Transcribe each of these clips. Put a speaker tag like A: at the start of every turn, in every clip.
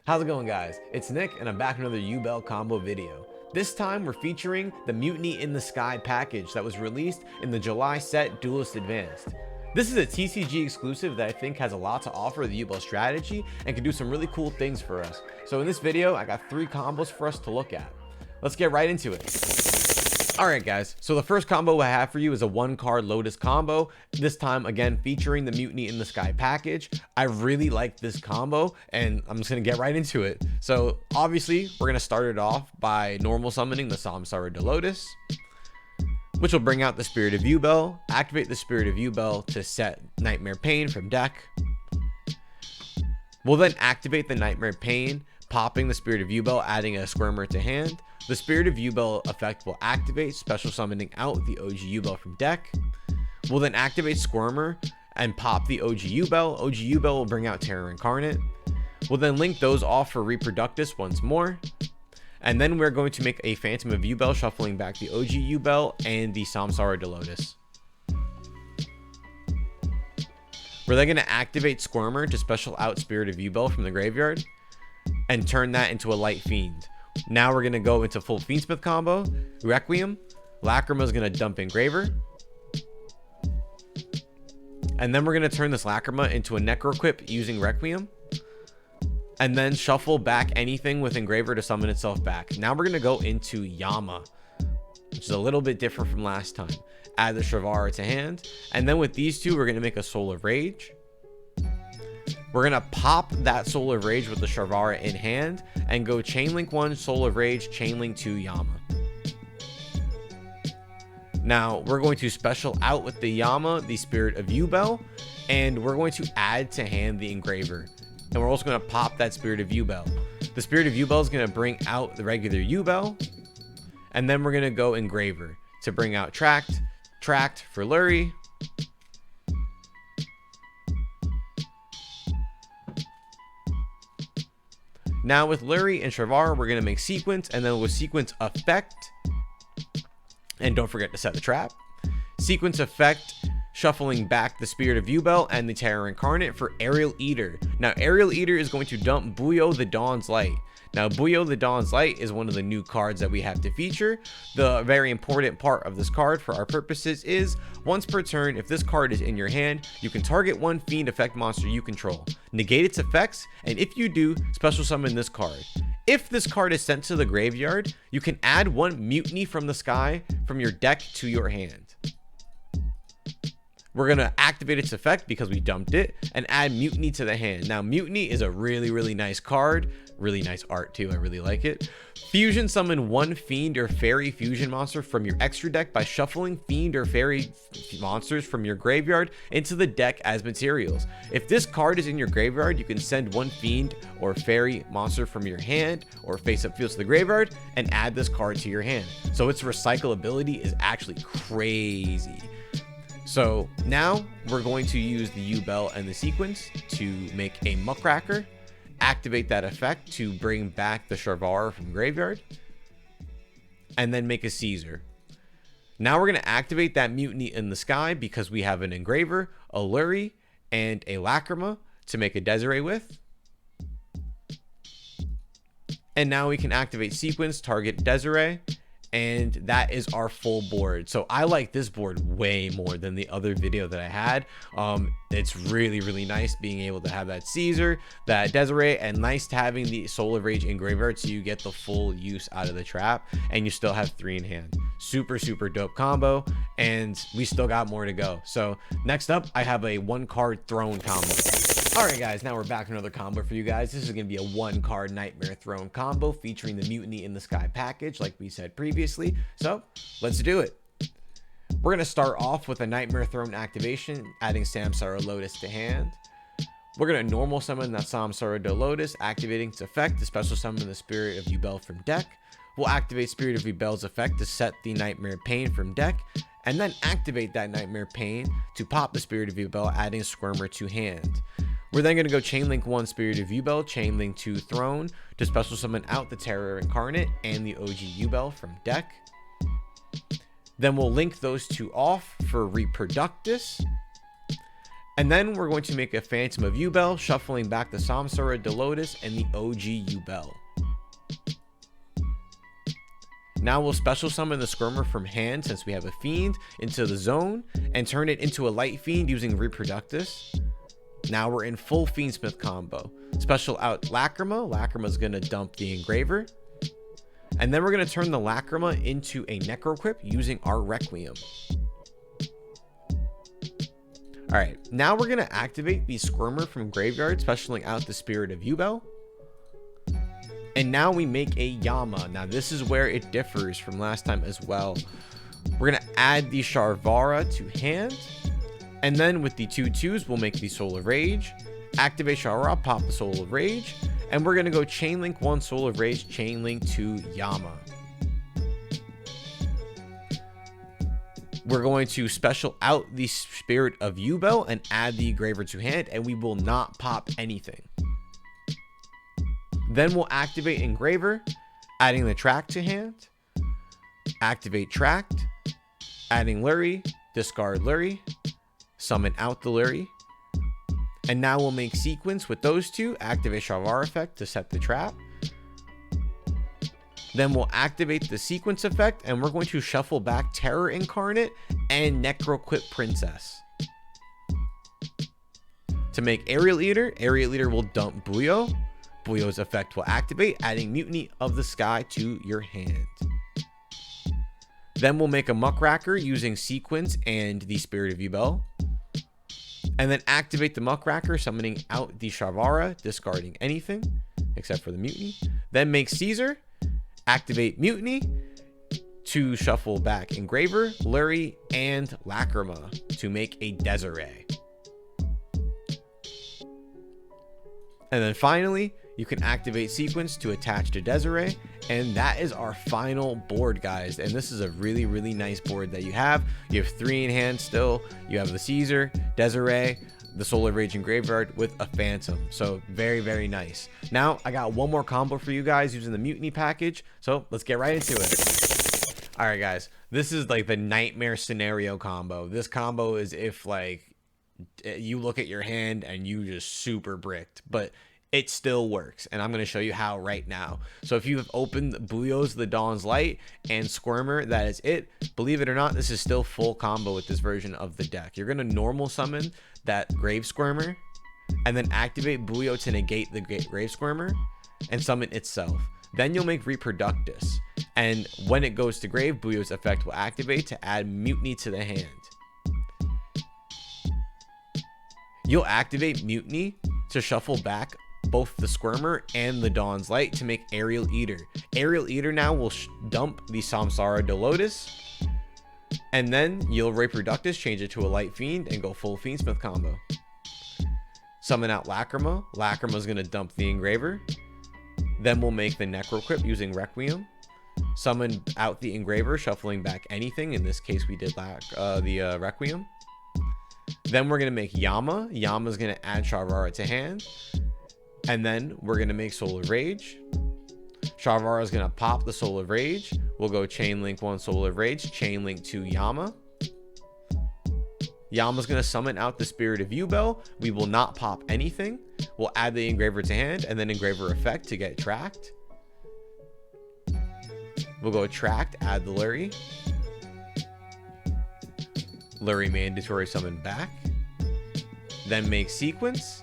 A: How's it going, guys? It's Nick and I'm back with another Ubell combo video. This time we're featuring the Mutiny in the Sky package that was released in the July set Duelist Advanced. This is a TCG exclusive that I think has a lot to offer the Ubell strategy and can do some really cool things for us. So in this video, I got 3 combos for us to look at. Let's get right into it. Alright guys, so the first combo I have for you is a 1-card Lotus combo, this time again featuring the Mutiny in the Sky package. I really like this combo and I'm just going to get right into it. So obviously we're going to start it off by normal summoning the Samsara de Lotus, which will bring out the Spirit of Yubel, activate the Spirit of Yubel to set Nightmare Pain from deck. We'll then activate the Nightmare Pain, popping the Spirit of Yubel, adding a Squirmer to hand. The Spirit of Ubell effect will activate, special summoning out the OG Ubell from deck. We'll then activate Squirmer and pop the OG Ubell. OG Ubell will bring out Terror Incarnate. We'll then link those off for Reproductus once more. And then we're going to make a Phantom of Ubell, shuffling back the OG Ubell and the Samsara de Lotus. We're then going to activate Squirmer to special out Spirit of Ubell from the graveyard and turn that into a Light Fiend. Now we're going to go into full Fiendsmith combo, Requiem, Lacrima is going to dump Engraver, and then we're going to turn this Lacrima into a Necroquip using Requiem, and then shuffle back anything with Engraver to summon itself back. Now we're going to go into Yama, which is a little bit different from last time. Add the Shavara to hand, and then with these two we're going to make a Soul of Rage. We're going to pop that Soul of Rage with the Shavara in hand and go Chainlink 1, Soul of Rage, Chainlink 2, Yama. Now, we're going to special out with the Yama, the Spirit of Ubell, and we're going to add to hand the Engraver. And we're also going to pop that Spirit of Ubell. The Spirit of Ubell is going to bring out the regular Ubell, and then we're going to go Engraver to bring out Tract for Lurie, now with Lurie and Shavara, we're going to make Sequence, and then with Sequence Effect, and don't forget to set the trap. Sequence Effect, shuffling back the Spirit of Ubell and the Terror Incarnate for Aerial Eater. Now, Aerial Eater is going to dump Buyo the Dawn's Light. Now, Buyo the Dawn's Light is one of the new cards that we have to feature. The very important part of this card for our purposes is, once per turn, if this card is in your hand, you can target one Fiend effect monster you control, negate its effects, and if you do, special summon this card. If this card is sent to the graveyard, you can add one Mutiny from the Sky from your deck to your hand. We're going to activate its effect because we dumped it and add Mutiny to the hand. Now, Mutiny is a really nice card. Really nice art too. I really like it. Fusion summon one Fiend or Fairy fusion monster from your extra deck by shuffling Fiend or Fairy monsters from your graveyard into the deck as materials. If this card is in your graveyard, you can send one Fiend or Fairy monster from your hand or face-up field to the graveyard and add this card to your hand. So its recyclability is actually crazy. So now we're going to use the Ubell and the Sequence to make a Muckracker, activate that effect to bring back the Shavara from graveyard, and then make a Caesar. Now we're going to activate that Mutiny in the Sky because we have an Engraver, a Lurie, and a Lacrima to make a Desiree with. And now we can activate Sequence, target Desiree, and that is our full board. So I like this board way more than the other video that I had. It's really nice being able to have that Caesar, that Desiree, and nice to having the Soul of Rage in graveyard so you get the full use out of the trap and you still have 3 in hand. Super dope combo, and we still got more to go. So next up, I have a 1-card Throne combo. Alright guys, now we're back with another combo for you guys. This is going to be a 1-card Nightmare Throne combo featuring the Mutiny in the Sky package like we said previously. So let's do it. We're going to start off with a Nightmare Throne activation, adding Samsara Lotus to hand. We're going to normal summon that Samsara de Lotus, activating its effect to special summon the Spirit of Ubell from deck. We'll activate Spirit of Ubell's effect to set the Nightmare Pain from deck, and then activate that Nightmare Pain to pop the Spirit of Ubell, adding Squirmer to hand. We're then going to go Chainlink 1 Spirit of Ubell, Chainlink 2 Throne to special summon out the Terror Incarnate and the OG Ubell from deck. Then we'll link those two off for Reproductus. And then we're going to make a Phantom of Ubell, shuffling back the Samsara de Lotus and the OG Ubell. Now we'll special summon the Squirmer from hand, since we have a Fiend, into the zone, and turn it into a Light Fiend using Reproductus. Now we're in full Fiendsmith combo. Special out Lacrima. Lacrima's going to dump the Engraver. And then we're going to turn the Lacrima into a Necroquip using our Requiem. Alright, now we're going to activate the Squirmer from Graveyard, specialing out the Spirit of Yubel. And now we make a Yama. Now this is where it differs from last time as well. We're going to add the Sharvara to hand. And then with the 2/2s, we'll make the Soul of Rage. Activate Sharvara, pop the Soul of Rage. And we're going to go Chainlink 1 Soul of Rage, Chainlink 2 Yama. We're going to special out the Spirit of Yubel and add the Engraver to hand, and we will not pop anything. Then we'll activate Engraver, adding the Track to hand. Activate Tracked, adding Lurie, discard Lurie, summon out the Lurie. And now we'll make Sequence with those two, activate Sharvara effect to set the trap. Then we'll activate the Sequence effect, and we're going to shuffle back Terror Incarnate and Necroquip Princess. To make Aerial Eater, Aerial Eater will dump Buyo. Buyo's effect will activate, adding Mutiny of the Sky to your hand. Then we'll make a Muckracker using Sequence and the Spirit of Ubell. And then activate the Muckracker, summoning out the Sharvara, discarding anything except for the Mutiny. Then make Caesar, activate Mutiny to shuffle back Engraver, Lurie, and Lacrima to make a Desiree. And then finally, you can activate Sequence to attach to Desiree, and that is our final board, guys. And this is a really, really nice board that you have. You have 3 in hand still. You have the Caesar, Desiree, the Soul of Rage and Graveyard with a Phantom. So very, very nice. Now I got one more combo for you guys using the Mutiny package. So let's get right into it. All right, guys, this is like the nightmare scenario combo. This combo is if like you look at your hand and you just super bricked, but it still works, and I'm going to show you how right now. So if you have opened Buyo's The Dawn's Light and Squirmer, that is it. Believe it or not, this is still full combo with this version of the deck. You're going to normal summon that Grave Squirmer, and then activate Buyo to negate the Grave Squirmer, and summon itself. Then you'll make Reproductus, and when it goes to Grave, Buyo's effect will activate to add Mutiny to the hand. You'll activate Mutiny to shuffle back both the Squirmer and the Dawn's Light to make Aerial Eater. Aerial Eater now will dump the Samsara de Lotus, and then you'll Reproductus, change it to a Light Fiend, and go full Fiendsmith combo. Summon out Lacrima. Lacrima's going to dump the Engraver. Then we'll make the Necroquip using Requiem. Summon out the Engraver, shuffling back anything. In this case, we did the Requiem. Then we're going to make Yama. Yama's going to add Sharvara to hand. And then we're going to make Soul of Rage. Sharvara is going to pop the Soul of Rage. We'll go Chainlink 1 Soul of Rage, Chainlink 2 Yama. Yama's going to summon out the Spirit of Yubel. We will not pop anything. We'll add the Engraver to hand, and then Engraver effect to get tracked. We'll go Tracked, add the Lurie. Lurie mandatory summon back. Then make Sequence.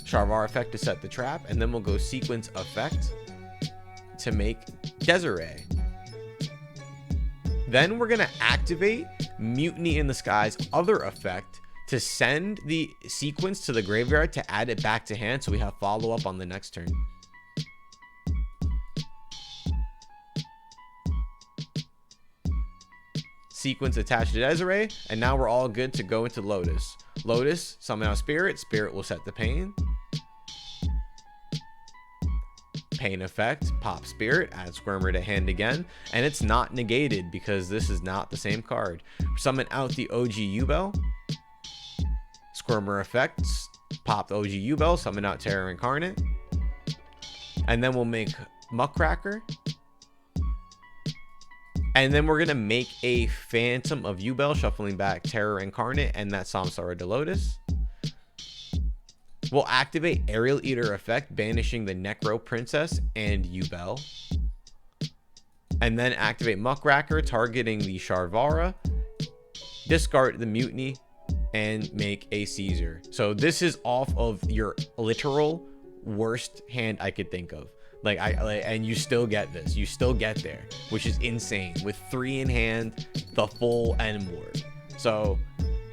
A: Sharvara effect to set the trap, and then we'll go Sequence effect to make Desiree. Then we're going to activate Mutiny in the Sky's other effect to send the Sequence to the graveyard to add it back to hand, so we have follow-up on the next turn. Sequence attached to Desiree, and now we're all good to go into Lotus. Lotus, summon out Spirit. Spirit will set the Pain. Pain effect, pop Spirit, add Squirmer to hand again, and it's not negated because this is not the same card. Summon out the OG Ubell. Squirmer effects, pop the OG Ubell, summon out Terror Incarnate. And then we'll make Muckracker. And then we're gonna make a Phantom of Ubell, shuffling back Terror Incarnate and that Samsara de Lotus. We'll activate Aerial Eater effect, banishing the Necro Princess and Yubel. And then activate Muckracker, targeting the Sharvara. Discard the Mutiny and make a Caesar. So this is off of your literal worst hand I could think of. And you still get this. You still get there, which is insane. With 3 in hand, the full end board. So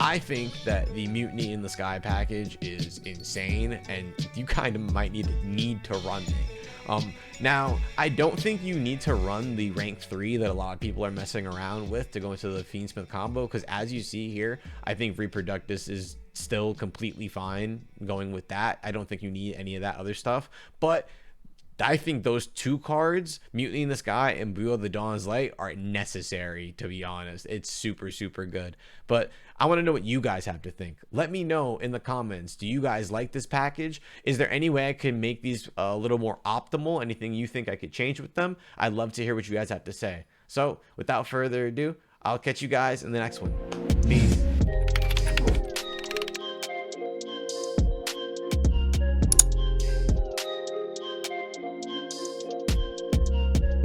A: I think that the Mutiny in the Sky package is insane, and you kind of might need to run it. Now, I don't think you need to run the rank 3 that a lot of people are messing around with to go into the Fiendsmith combo, because as you see here, I think Reproductus is still completely fine going with that. I don't think you need any of that other stuff, but I think those 2 cards, Mutiny in the Sky and Blue of the Dawn's Light, are necessary, to be honest. It's super, super good. But I want to know what you guys have to think. Let me know in the comments. Do you guys like this package? Is there any way I can make these a little more optimal? Anything you think I could change with them? I'd love to hear what you guys have to say. So without further ado, I'll catch you guys in the next one.